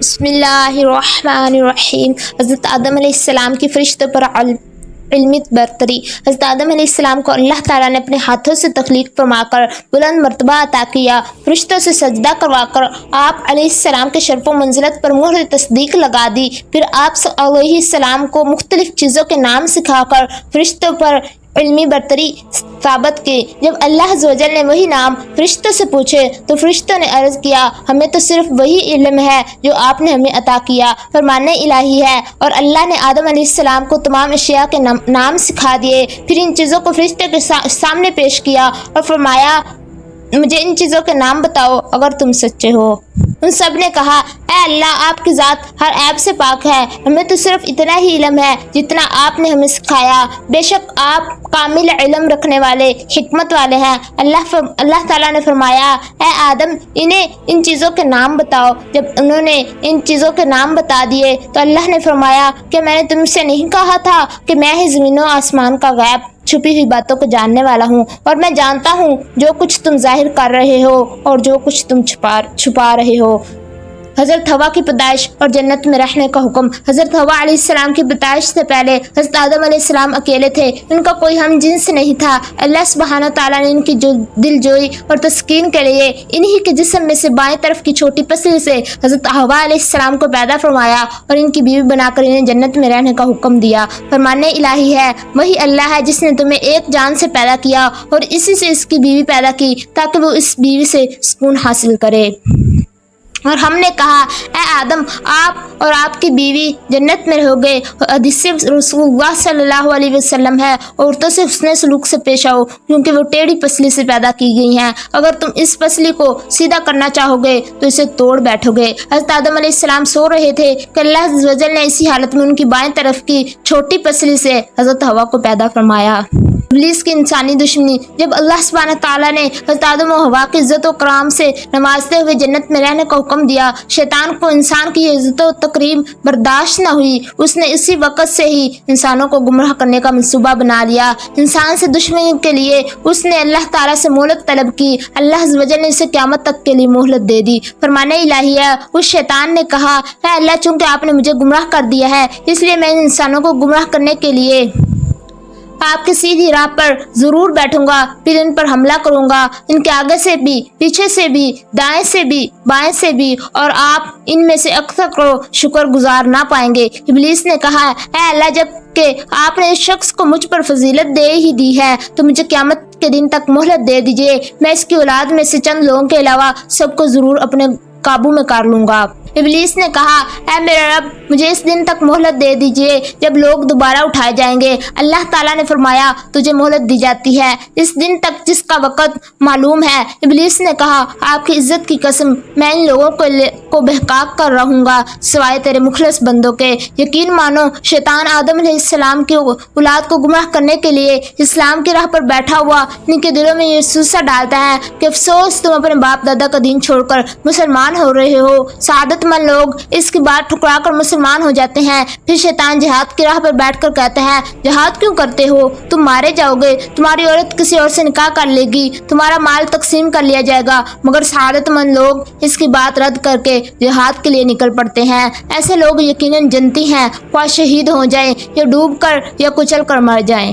بسم اللہ الرحمن الرحیم۔ حضرت آدم علیہ السلام کی فرشتوں پر علمی برتری۔ حضرت آدم علیہ السلام کو اللہ تعالیٰ نے اپنے ہاتھوں سے تخلیق فرما کر بلند مرتبہ عطا کیا، فرشتوں سے سجدہ کروا کر آپ علیہ السلام کے شرف و منزلت پر مہر تصدیق لگا دی، پھر آپ علیہ السلام کو مختلف چیزوں کے نام سکھا کر فرشتوں پر علمی برتری ثابت کی۔ جب اللہ عز و جل نے وہی نام فرشتوں سے پوچھے تو فرشتوں نے عرض کیا، ہمیں تو صرف وہی علم ہے جو آپ نے ہمیں عطا کیا، فرمان الہی ہے۔ اور اللہ نے آدم علیہ السلام کو تمام اشیاء کے نام سکھا دیے، پھر ان چیزوں کو فرشتوں کے سامنے پیش کیا اور فرمایا، مجھے ان چیزوں کے نام بتاؤ اگر تم سچے ہو۔ ان سب نے کہا، اے اللہ، آپ کی ذات ہر عیب سے پاک ہے، ہمیں تو صرف اتنا ہی علم ہے جتنا آپ نے ہمیں سکھایا، بے شک آپ کامل علم رکھنے والے، حکمت والے ہیں۔ اللہ تعالیٰ نے فرمایا، اے آدم، انہیں ان چیزوں کے نام بتاؤ۔ جب انہوں نے ان چیزوں کے نام بتا دیے تو اللہ نے فرمایا کہ میں نے تم سے نہیں کہا تھا کہ میں ہی زمین و آسمان کا غیب چھپی ہوئی باتوں کو جاننے والا ہوں، اور میں جانتا ہوں جو کچھ تم ظاہر کر رہے ہو اور جو کچھ تم چھپا رہے ہو۔ حضرت حوا کی پیدائش اور جنت میں رہنے کا حکم۔ حضرت حوا علیہ السلام کی پیدائش سے پہلے حضرت آدم علیہ السلام اکیلے تھے، ان کا کوئی ہم جنس نہیں تھا۔ اللہ سبحانہ تعالیٰ نے ان کی دل جوئی اور تسکین کے لیے انہی کے جسم میں سے بائیں طرف کی چھوٹی پسلی سے حضرت حوا علیہ السلام کو پیدا فرمایا اور ان کی بیوی بنا کر انہیں جنت میں رہنے کا حکم دیا۔ فرمان الہی ہے، وہی اللہ ہے جس نے تمہیں ایک جان سے پیدا کیا اور اسی سے اس کی بیوی پیدا کی تاکہ وہ اس بیوی سے سکون حاصل کرے۔ اور ہم نے کہا، اے آدم، آپ اور آپ کی بیوی جنت میں رہو گے۔ حدیث رسول اللہ صلی اللہ علیہ وسلم ہے، عورتوں سے حسن سلوک سے پیش آؤ کیونکہ وہ ٹیڑھی پسلی سے پیدا کی گئی ہیں، اگر تم اس پسلی کو سیدھا کرنا چاہو گے تو اسے توڑ بیٹھو گے۔ حضرت آدم علیہ السلام سو رہے تھے کہ اللہ عز و جل نے اسی حالت میں ان کی بائیں طرف کی چھوٹی پسلی سے حضرت حوا کو پیدا فرمایا۔ ابلیس کی انسانی دشمنی۔ جب اللہ سبحانہ تعالیٰ نے حضرت آدم و حوا کی عزت و کرام سے نوازتے ہوئے جنت میں رہنے کا حکم دیا، شیطان کو انسان کی عزت و تکریم برداشت نہ ہوئی، اس نے اسی وقت سے ہی انسانوں کو گمراہ کرنے کا منصوبہ بنا لیا۔ انسان سے دشمنی کے لیے اس نے اللہ تعالیٰ سے مہلت طلب کی، اللہ عز و جل نے اسے قیامت تک کے لیے مہلت دے دی۔ فرمان الہی ہے، اس شیطان نے کہا، اے اللہ، چونکہ آپ نے مجھے گمراہ کر دیا ہے اس لیے میں ان انسانوں کو گمراہ کرنے کے لیے آپ کی سیدھی راہ پر ضرور بیٹھوں گا، پھر ان پر حملہ کروں گا، ان کے آگے سے بھی، پیچھے سے بھی، دائیں سے بھی، بائیں سے بھی، اور آپ ان میں سے اکثر کو شکر گزار نہ پائیں گے۔ ابلیس نے کہا، اے اللہ، جب کہ آپ نے اس شخص کو مجھ پر فضیلت دے ہی دی ہے تو مجھے قیامت کے دن تک مہلت دے دیجیے، میں اس کی اولاد میں سے چند لوگوں کے علاوہ سب کو ضرور اپنے قابو میں کر لوں گا۔ ابلیس نے کہا، اے میرے رب، مجھے اس دن تک مہلت دے دیجئے جب لوگ دوبارہ اٹھائے جائیں گے۔ اللہ تعالیٰ نے فرمایا، تجھے مہلت دی جاتی ہے اس دن تک جس کا وقت معلوم ہے۔ ابلیس نے کہا، آپ کی عزت کی قسم، میں ان لوگوں کو بہکا کر رہوں گا سوائے تیرے مخلص بندوں کے۔ یقین مانو، شیطان آدم علیہ السلام کی اولاد کو گمراہ کرنے کے لیے اسلام کی راہ پر بیٹھا ہوا ان کے دلوں میں یہ سوسہ ڈالتا ہے کہ افسوس، تم اپنے باپ دادا کا دین چھوڑ کر مسلمان ہو رہے ہو۔ سعادت مند لوگ اس کی بات ٹھکرا کر مسلمان ہو جاتے ہیں۔ پھر شیطان جہاد کی راہ پر بیٹھ کر کہتا ہے، جہاد کیوں کرتے ہو؟ تم مارے جاؤ گے، تمہاری عورت کسی اور سے نکاح کر لے گی، تمہارا مال تقسیم کر لیا جائے گا۔ مگر سعادت مند لوگ اس کی بات رد کر کے جہاد کے لیے نکل پڑتے ہیں۔ ایسے لوگ یقیناً جنتی ہیں، خواہ شہید ہو جائیں یا ڈوب کر یا کچل کر مر جائیں۔